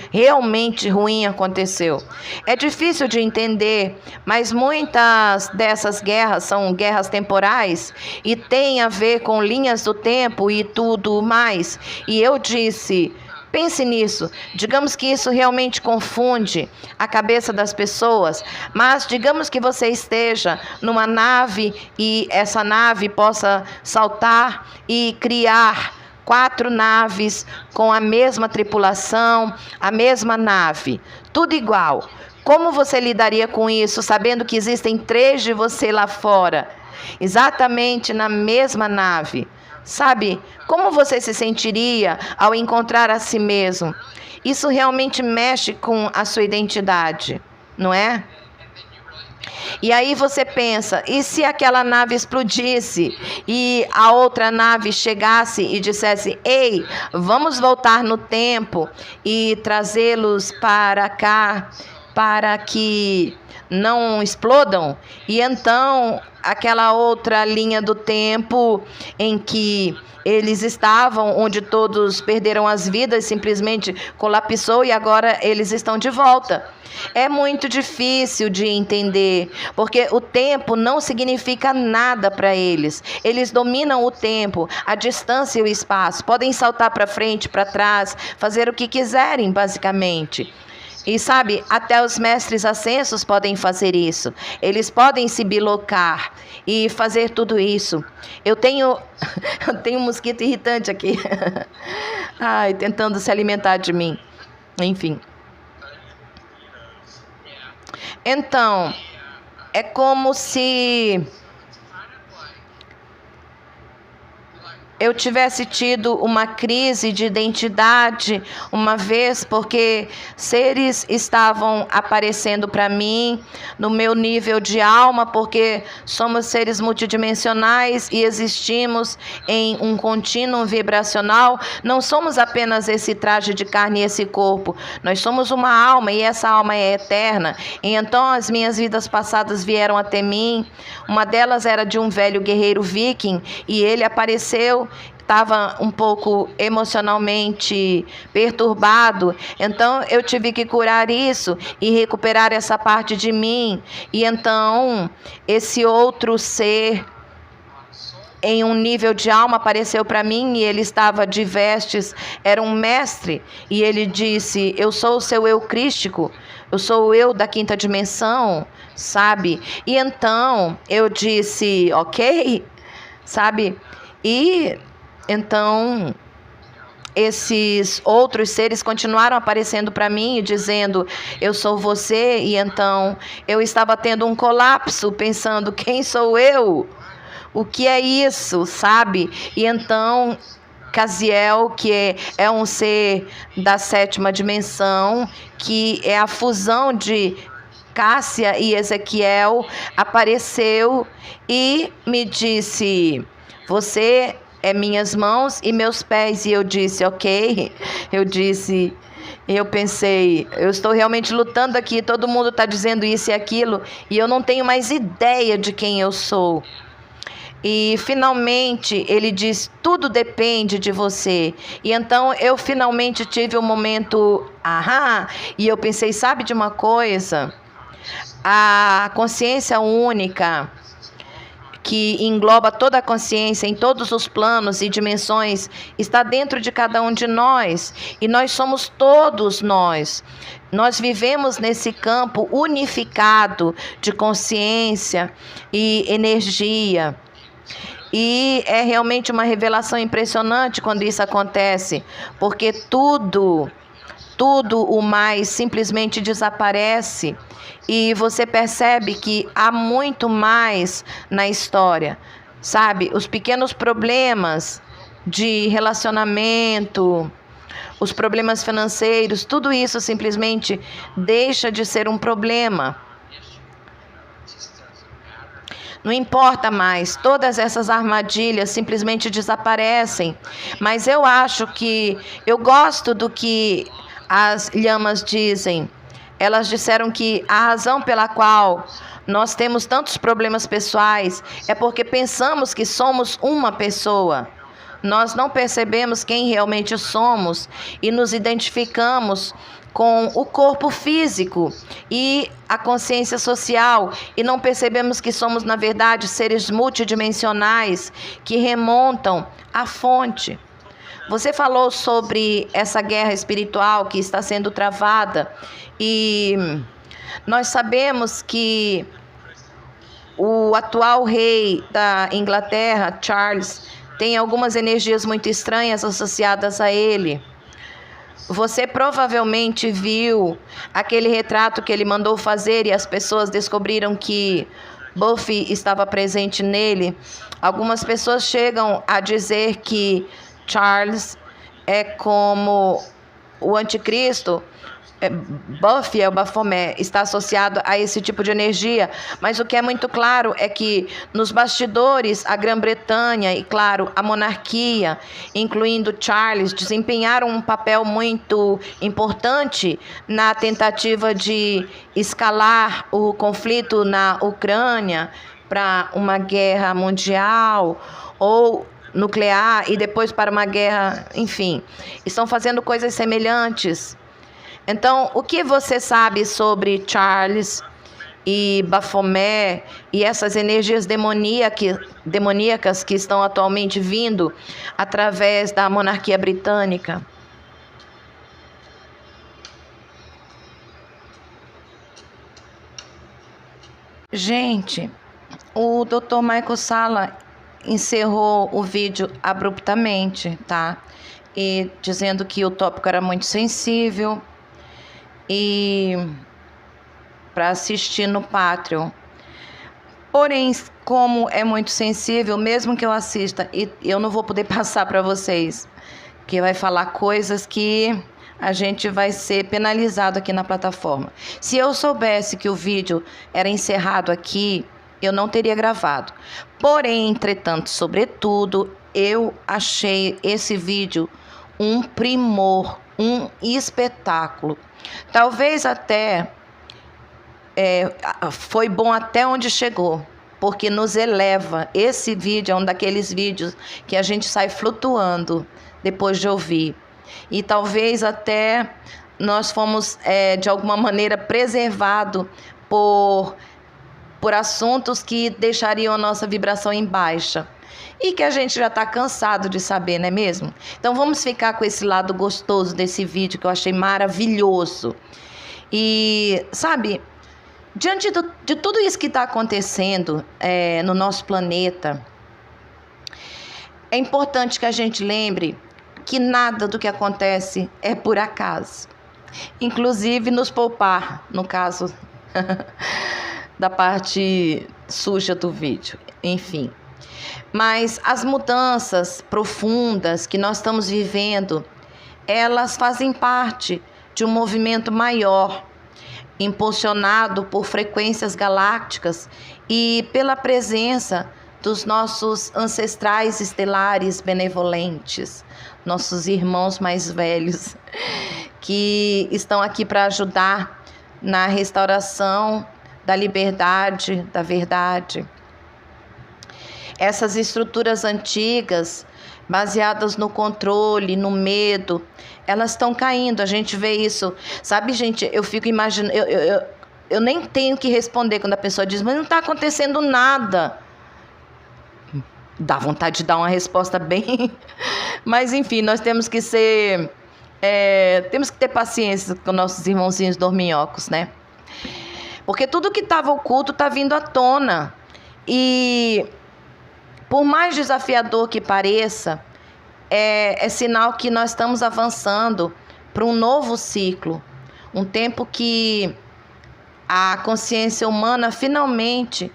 Speaker 1: ruim aconteceu. É difícil de entender, mas muitas dessas guerras são guerras temporais e têm a ver com linhas do tempo e tudo mais. E eu disse, pense nisso, digamos que isso realmente confunde a cabeça das pessoas, mas digamos que você esteja numa nave e essa nave possa saltar e criar 4 naves com a mesma tripulação, a mesma nave, tudo igual. Como você lidaria com isso, sabendo que existem 3 de você lá fora, exatamente na mesma nave? Sabe, como você se sentiria ao encontrar a si mesmo? Isso realmente mexe com a sua identidade, não é? E aí você pensa, e se aquela nave explodisse e a outra nave chegasse e dissesse: ei, vamos voltar no tempo e trazê-los para cá para que não explodam? E então aquela outra linha do tempo em que eles estavam, onde todos perderam as vidas, simplesmente colapsou e agora eles estão de volta. É muito difícil de entender, porque o tempo não significa nada para eles. Eles dominam o tempo, a distância e o espaço. Podem saltar para frente, para trás, fazer o que quiserem, basicamente. E sabe, até os mestres ascensos podem fazer isso. Eles podem se bilocar e fazer tudo isso. Eu tenho um mosquito irritante aqui. Ai, tentando se alimentar de mim. Enfim. Então, é como se eu tivesse tido uma crise de identidade uma vez, porque seres estavam aparecendo para mim no meu nível de alma, porque somos seres multidimensionais e existimos em um contínuo vibracional. Não somos apenas esse traje de carne e esse corpo, nós somos uma alma e essa alma é eterna. E então as minhas vidas passadas vieram até mim. Uma delas era de um velho guerreiro viking e ele apareceu. Estava um pouco emocionalmente perturbado, então eu tive que curar isso e recuperar essa parte de mim. E então esse outro ser em um nível de alma apareceu para mim e ele estava de vestes, era um mestre, e ele disse: eu sou o seu eu crístico, eu sou o eu da 5ª dimensão, sabe? E então eu disse: ok, sabe? E então esses outros seres continuaram aparecendo para mim e dizendo: eu sou você. E então eu estava tendo um colapso, pensando: quem sou eu? O que é isso, sabe? E então Casiel, que é um ser da 7ª dimensão, que é a fusão de Cássia e Ezequiel, apareceu e me disse: você é minhas mãos e meus pés. E eu disse: ok. Eu pensei, eu estou realmente lutando aqui, todo mundo está dizendo isso e aquilo, e eu não tenho mais ideia de quem eu sou. E finalmente ele diz: tudo depende de você. E então eu finalmente tive um momento, e eu pensei: sabe de uma coisa? A consciência única, que engloba toda a consciência em todos os planos e dimensões, está dentro de cada um de nós. E nós somos todos nós. Nós vivemos nesse campo unificado de consciência e energia. E é realmente uma revelação impressionante quando isso acontece, porque tudo o mais simplesmente desaparece e você percebe que há muito mais na história, sabe? Os pequenos problemas de relacionamento, os problemas financeiros, tudo isso simplesmente deixa de ser um problema. Não importa mais, todas essas armadilhas simplesmente desaparecem. Mas eu acho que, eu gosto do que as lhamas dizem. Elas disseram que a razão pela qual nós temos tantos problemas pessoais é porque pensamos que somos uma pessoa. Nós não percebemos quem realmente somos e nos identificamos com o corpo físico e a consciência social, e não percebemos que somos, na verdade, seres multidimensionais que remontam à fonte. Você falou sobre essa guerra espiritual que está sendo travada, e nós sabemos que o atual rei da Inglaterra, Charles tem algumas energias muito estranhas associadas a ele. Você provavelmente viu aquele retrato que ele mandou fazer e as pessoas descobriram que Buffy estava presente nele. Algumas pessoas chegam a dizer que Charles é como o anticristo. Buffy, o Baphomet, está associado a esse tipo de energia, mas o que é muito claro é que nos bastidores a Grã-Bretanha e, claro, a monarquia, incluindo Charles, desempenharam um papel muito importante na tentativa de escalar o conflito na Ucrânia para uma guerra mundial ou nuclear e depois para uma guerra, enfim, estão fazendo coisas semelhantes. Então, o que você sabe sobre Charles e Baphomet e essas energias demoníacas que estão atualmente vindo através da monarquia britânica? Gente, o Dr. Michael Salla encerrou o vídeo abruptamente, tá? E dizendo que o tópico era muito sensível e para assistir no Patreon. Porém, como é muito sensível, mesmo que eu assista, e eu não vou poder passar para vocês, que vai falar coisas que a gente vai ser penalizado aqui na plataforma. Se eu soubesse que o vídeo era encerrado aqui, eu não teria gravado. Porém, entretanto, sobretudo, eu achei esse vídeo um primor, um espetáculo. Talvez até foi bom até onde chegou, porque nos eleva. Esse vídeo é um daqueles vídeos que a gente sai flutuando depois de ouvir. E talvez até nós fomos, de alguma maneira, preservados por assuntos que deixariam a nossa vibração em baixa. E que a gente já está cansado de saber, não é mesmo? Então vamos ficar com esse lado gostoso desse vídeo que eu achei maravilhoso. E, sabe, diante de tudo isso que está acontecendo no nosso planeta, é importante que a gente lembre que nada do que acontece é por acaso. Inclusive nos poupar, no caso da parte suja do vídeo, enfim. Mas as mudanças profundas que nós estamos vivendo, elas fazem parte de um movimento maior, impulsionado por frequências galácticas e pela presença dos nossos ancestrais estelares benevolentes, nossos irmãos mais velhos, que estão aqui para ajudar na restauração da liberdade, da verdade. Essas estruturas antigas, baseadas no controle, no medo, elas estão caindo, a gente vê isso. Sabe, gente, eu fico imaginando, eu nem tenho que responder quando a pessoa diz, mas não está acontecendo nada. Dá vontade de dar uma resposta bem... Mas, enfim, nós temos que ser... temos que ter paciência com nossos irmãozinhos dorminhocos, né? Porque tudo que estava oculto está vindo à tona. E... por mais desafiador que pareça, é sinal que nós estamos avançando para um novo ciclo. Um tempo que a consciência humana finalmente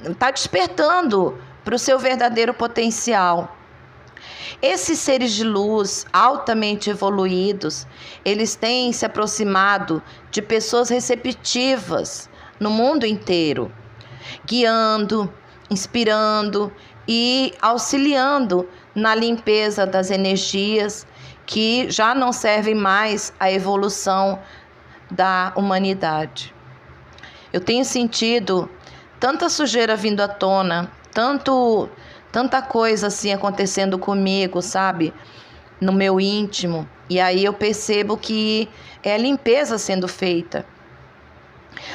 Speaker 1: está despertando para o seu verdadeiro potencial. Esses seres de luz altamente evoluídos, eles têm se aproximado de pessoas receptivas no mundo inteiro, guiando, inspirando e auxiliando na limpeza das energias que já não servem mais à evolução da humanidade. Eu tenho sentido tanta sujeira vindo à tona, tanta coisa assim acontecendo comigo, sabe? No meu íntimo. E aí eu percebo que é a limpeza sendo feita.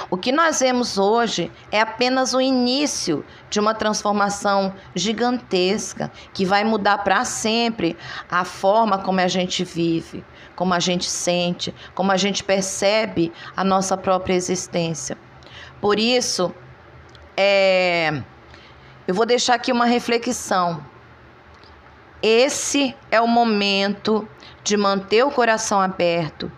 Speaker 1: O que nós vemos hoje é apenas o início de uma transformação gigantesca que vai mudar para sempre a forma como a gente vive, como a gente sente, como a gente percebe a nossa própria existência. Por isso, eu vou deixar aqui uma reflexão. Esse é o momento de manter o coração aberto,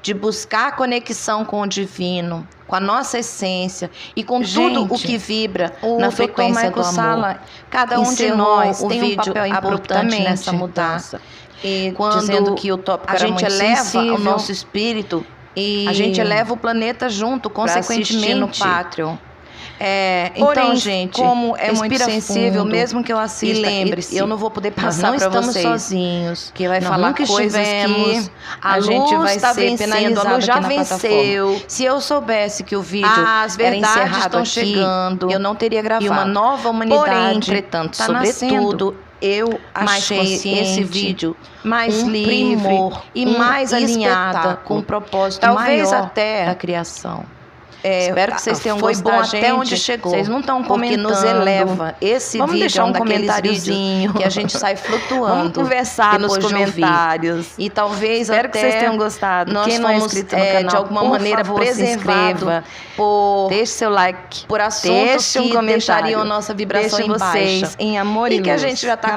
Speaker 1: de buscar a conexão com o divino, com a nossa essência e com tudo o que vibra na frequência do amor. Cada um de nós tem um papel importante nessa mudança. E dizendo que o tópico a gente eleva o nosso espírito e a gente eleva o planeta junto, consequentemente no Patreon. Então, porém, gente, como é muito sensível, fundo, mesmo que eu assista, lembre-se, eu não vou poder passar para vocês. Não estamos sozinhos, que vai falar coisas que a gente vai ser penalizado. A luz já venceu. Se eu soubesse que o vídeo era encerrado aqui, chegando, eu não teria gravado. E uma nova humanidade. Porém, entretanto, sobretudo, eu achei esse vídeo mais livre e mais alinhada com o propósito maior até da criação. Espero que vocês tenham gostado. Foi bom até onde chegou. Vocês não estão comentando. Porque nos eleva. Esse
Speaker 2: Vamos
Speaker 1: vídeo
Speaker 2: deixar um comentáriozinho
Speaker 1: que a gente sai flutuando.
Speaker 2: Vamos conversar nos comentários.
Speaker 1: E talvez
Speaker 2: espero que vocês tenham gostado.
Speaker 1: Nós
Speaker 2: Quem não é inscrito no canal,
Speaker 1: de alguma maneira preservado
Speaker 2: deixe seu like,
Speaker 1: por assuntos que deixariam a nossa vibração
Speaker 2: em baixa.
Speaker 1: Em amor e luz.
Speaker 2: Que a gente já está